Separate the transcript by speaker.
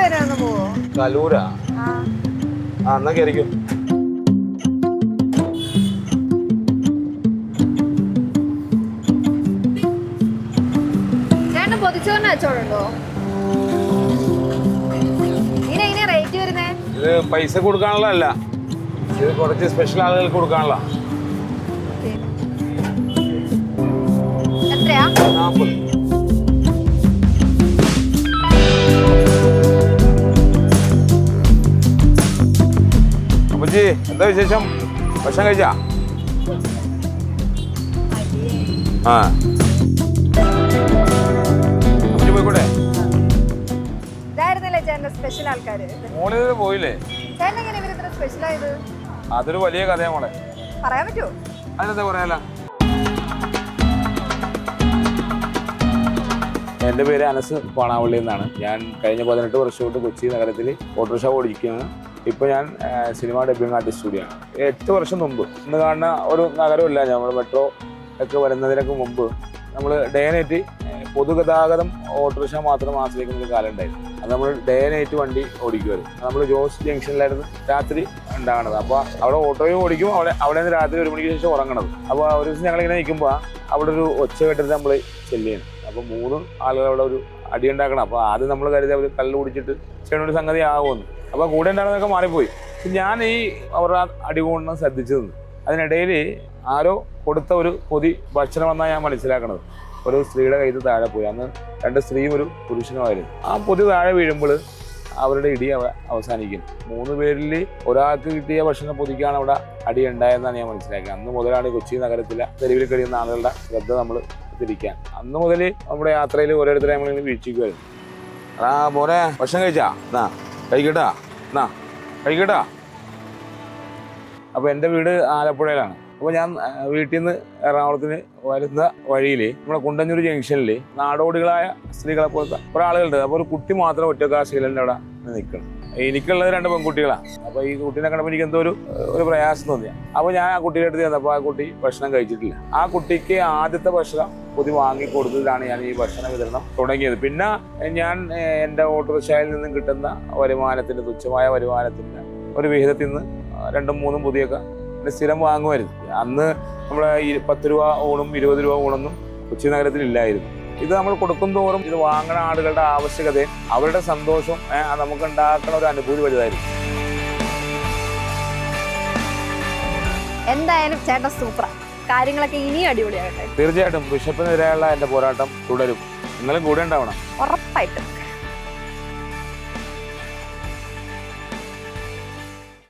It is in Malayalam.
Speaker 1: വരെ ഒന്ന് പോവോ?
Speaker 2: കലൂരാ? എന്നാ കയറിക്കും.
Speaker 1: ചേട്ടൻ പൊതിച്ചോറിന് വെച്ചോടുണ്ടോ? ഇതിനെങ്ങനെ റേറ്റ് വരുന്നേ?
Speaker 2: ഇത് പൈസ കൊടുക്കാനുള്ളതല്ല, ഇത് കുറച്ച് സ്പെഷ്യൽ ആളുകൾക്ക് കൊടുക്കാനുള്ള.
Speaker 1: എത്രയാ?
Speaker 2: 40. അപ്പച്ചി, എന്താ വിശേഷം? ഭക്ഷണം കഴിച്ചാ? അപ്പച്ചി പോയിക്കോട്ടെ.
Speaker 1: ഇതായിരുന്നല്ലേ ചേട്ടന്റെ സ്പെഷ്യൽ ആൾക്കാര്?
Speaker 2: മോളിൽ പോയില്ലേ?
Speaker 1: ചേട്ടൻ എങ്ങനെ ഇവർ ഇത്ര സ്പെഷ്യൽ ആയത്?
Speaker 2: അതൊരു വലിയ കഥയാ മോളെ.
Speaker 1: പറയാൻ പറ്റുമോ?
Speaker 2: അതിനെന്താ പറയാല. എൻ്റെ പേര് അനസ് പാണാവള്ളി എന്നാണ്. ഞാൻ കഴിഞ്ഞ 18 വർഷമായിട്ട് കൊച്ചി നഗരത്തിൽ ഓട്ടോറിക്ഷ ഓടിക്കുകയാണ്. ഇപ്പോൾ ഞാൻ സിനിമ ഡബ്ബിംഗ് ആർട്ടിസ്റ്റ് കൂടിയാണ്. 8 വർഷം മുമ്പ് ഇന്ന് കാണുന്ന ഒരു നഗരമില്ല, നമ്മൾ മെട്രോ ഒക്കെ വരുന്നതിനൊക്കെ മുമ്പ് നമ്മൾ ഡേ നൈറ്റ് പൊതുഗതാഗതം ഓട്ടോറിക്ഷ മാത്രം ആശ്രയിക്കുന്ന ഒരു കാലം ഉണ്ടായിരുന്നു. അത് നമ്മൾ ഡേ നൈറ്റ് വണ്ടി ഓടിക്കുമായിരുന്നു. നമ്മൾ ജോസ് ജംഗ്ഷനിലായിരുന്നു രാത്രി ഉണ്ടാകണത്. അപ്പോൾ അവിടെ ഓട്ടോയും ഓടിക്കും, അവിടെ നിന്ന് രാത്രി 1 മണിക്ക് ശേഷം ഉറങ്ങണത്. അപ്പോൾ ഒരു ദിവസം ഞങ്ങളിങ്ങനെ നിൽക്കുമ്പോൾ അവിടെ ഒരു ഒച്ച കേട്ടിട്ട് നമ്മൾ ചെല്ലുകയാണ്. അപ്പോൾ 3 ആളുകൾ അവിടെ ഒരു അടി ഉണ്ടാക്കണം. അപ്പോൾ ആദ്യം നമ്മൾ കരുതി അവർ കല്ല് കുടിച്ചിട്ട് ചെയ്യണൊരു സംഗതി ആകുമെന്ന്. അപ്പോൾ കൂടെ ഉണ്ടാകുന്നതൊക്കെ മാറിപ്പോയി. ഞാൻ ഈ അവരുടെ അടി കൊണ്ടും ശ്രദ്ധിച്ചു നിന്ന് അതിനിടയിൽ ആരോ കൊടുത്ത ഒരു പൊതി ഭക്ഷണം എന്നാണ് ഞാൻ മനസ്സിലാക്കണത്. ഒരു സ്ത്രീയുടെ കയ്യിൽ താഴെ പോയി. അന്ന് 2 സ്ത്രീയും ഒരു പുരുഷനുമായിരുന്നു. ആ പൊതി താഴെ വീഴുമ്പോൾ അവരുടെ ഇടി അവസാനിക്കുന്നു. 3 പേരിൽ ഒരാൾക്ക് കിട്ടിയ ഭക്ഷണ പൊതിക്കാണ് അവിടെ അടി ഉണ്ടായെന്നാണ് ഞാൻ മനസ്സിലാക്കിയത്. അന്ന് മുതലാണ് കൊച്ചി നഗരത്തിലെ തെരുവിൽ കഴിയുന്ന ആളുകളുടെ ശ്രദ്ധ നമ്മൾ തിരിക്കാൻ. അന്ന് മുതൽ നമ്മുടെ യാത്രയിൽ ഓരോരുത്തരെ നമ്മളിങ്ങനെ വീക്ഷിക്കുമായിരുന്നു. മോനെ ഭക്ഷണം കഴിച്ചാ? എന്നാ കഴിക്കട്ടാ, എന്നാ കഴിക്കട്ടാ. അപ്പോൾ എൻ്റെ വീട് ആലപ്പുഴയിലാണ്. അപ്പോൾ ഞാൻ വീട്ടിൽ നിന്ന് എറണാകുളത്തിന് വരുന്ന വഴിയിൽ നമ്മുടെ കുണ്ടന്നൂർ ജംഗ്ഷനിൽ നാടോടികളായ സ്ത്രീകളെ പോലത്തെ കുറേ ആളുകളുണ്ട്. അപ്പോൾ ഒരു കുട്ടി മാത്രം ഒറ്റക്കാ ശീലൻ്റെ അവിടെ നിൽക്കണം. എനിക്കുള്ളത് 2 പെൺകുട്ടികളാണ്. അപ്പോൾ ഈ കുട്ടീനെ കണ്ടപ്പോൾ എനിക്ക് എന്തോ ഒരു പ്രയാസം തോന്നിയ. അപ്പോൾ ഞാൻ ആ കുട്ടിയുടെ അടുത്ത് ചെന്നപ്പോൾ ആ കുട്ടി ഭക്ഷണം കഴിച്ചിട്ടില്ല. ആ കുട്ടിക്ക് ആദ്യത്തെ ഭക്ഷണം പൊതി വാങ്ങിക്കൊടുത്തതിലാണ് ഞാൻ ഈ ഭക്ഷണ വിതരണം തുടങ്ങിയത്. പിന്നെ ഞാൻ എൻ്റെ ഓട്ടോറിക്ഷയിൽ നിന്നും കിട്ടുന്ന വരുമാനത്തിൻ്റെ തുച്ഛമായ വരുമാനത്തിൻ്റെ ഒരു വിഹിതത്തിൽ നിന്ന് 2ഉം 3ഉം പൊതിയൊക്കെ സ്ഥിരം വാങ്ങുമായിരുന്നു. അന്ന് നമ്മുടെ 10 രൂപ ഊണും 20 രൂപ ഊണൊന്നും കൊച്ചി നഗരത്തിലില്ലായിരുന്നു. ഇത് നമ്മൾ കൊടുക്കും തോറും ഇത് വാങ്ങുന്ന ആളുകളുടെ ആവശ്യകതയും അവരുടെ സന്തോഷവും നമുക്ക് ഉണ്ടാക്കുന്ന ഒരു അനുഭൂതി വലുതായിരുന്നു.
Speaker 1: എന്തായാലും ചേട്ടൻ സൂപ്പറാ. കാര്യങ്ങളൊക്കെ ഇനിയും അടിപൊളിയാകട്ടെ.
Speaker 2: തീർച്ചയായിട്ടും വിശപ്പിനെതിരെയുള്ള എൻ്റെ പോരാട്ടം തുടരും. നിങ്ങളും കൂടെ ഉണ്ടാവണം.
Speaker 1: ഉറപ്പായിട്ടും.